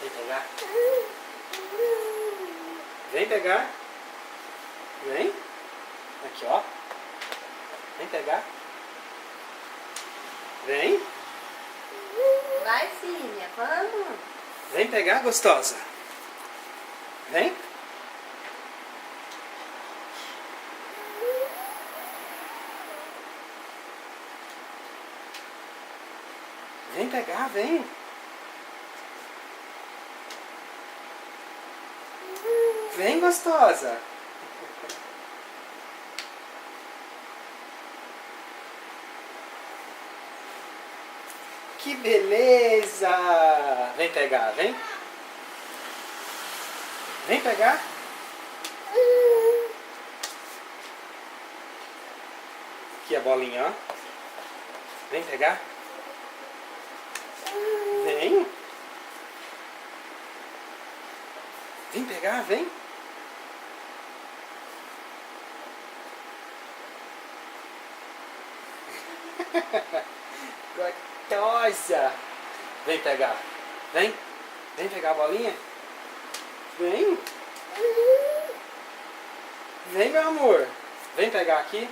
Vem pegar. Vem pegar. Vem. Aqui, ó. Vem pegar. Vem. Vai, filha, vamos. Vem pegar, gostosa. Vem. Vem pegar, vem. Vem, gostosa. Que beleza! Vem pegar, vem. Vem pegar. Aqui a bolinha, ó. Vem pegar. Vem. Vem pegar, vem. Gostosa. Vem pegar. Vem. Vem pegar a bolinha. Vem. Vem, meu amor. Vem pegar aqui.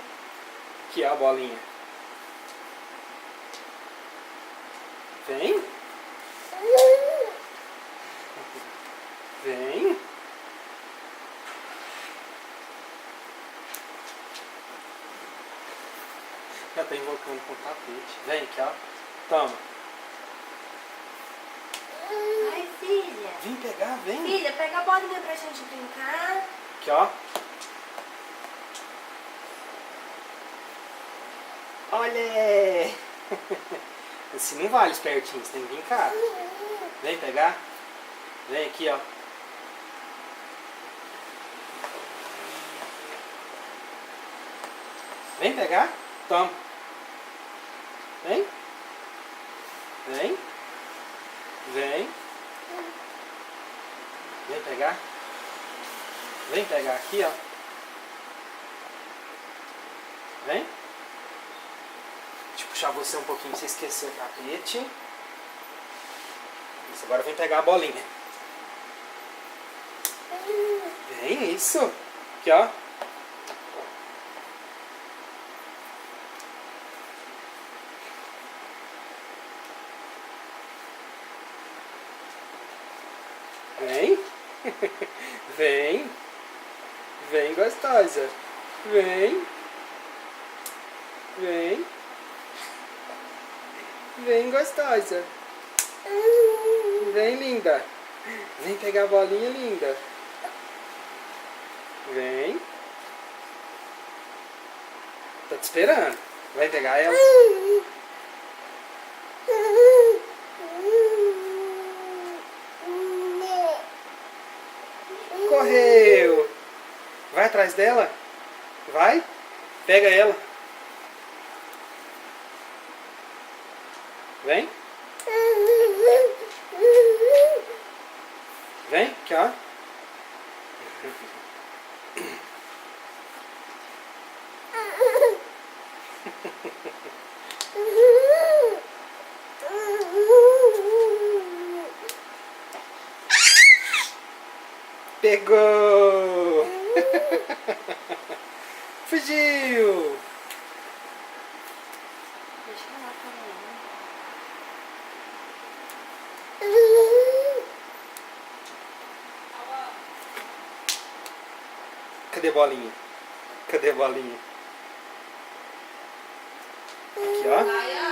Aqui, ó, a bolinha. Vem. Vem. Já tá invocando com o tapete. Vem aqui, ó. Toma. Vai, filha. Vem pegar, vem. Filha, pega a bolinha pra gente brincar. Aqui, ó. Olha! Assim não vale espertinho, você tem que brincar. Vem pegar. Vem aqui, ó. Vem pegar. Toma. Vem. Vem. Vem. Vem pegar. Vem pegar aqui, ó. Vem. Deixa eu puxar você um pouquinho pra você esquecer o tapete. Isso, agora vem pegar a bolinha. Vem, isso. Aqui, ó. Vem. Vem. Vem, gostosa. Vem. Vem. Vem, gostosa. Vem, linda. Vem pegar a bolinha, linda. Vem. Tô te esperando. Vai pegar ela? Correu. Vai atrás dela. Vai. Pega ela. Vem. Vem, aqui, ó. Pegou! Fugiu! Deixa eu lá também. Cadê a bolinha? Cadê a bolinha? Aqui, ó.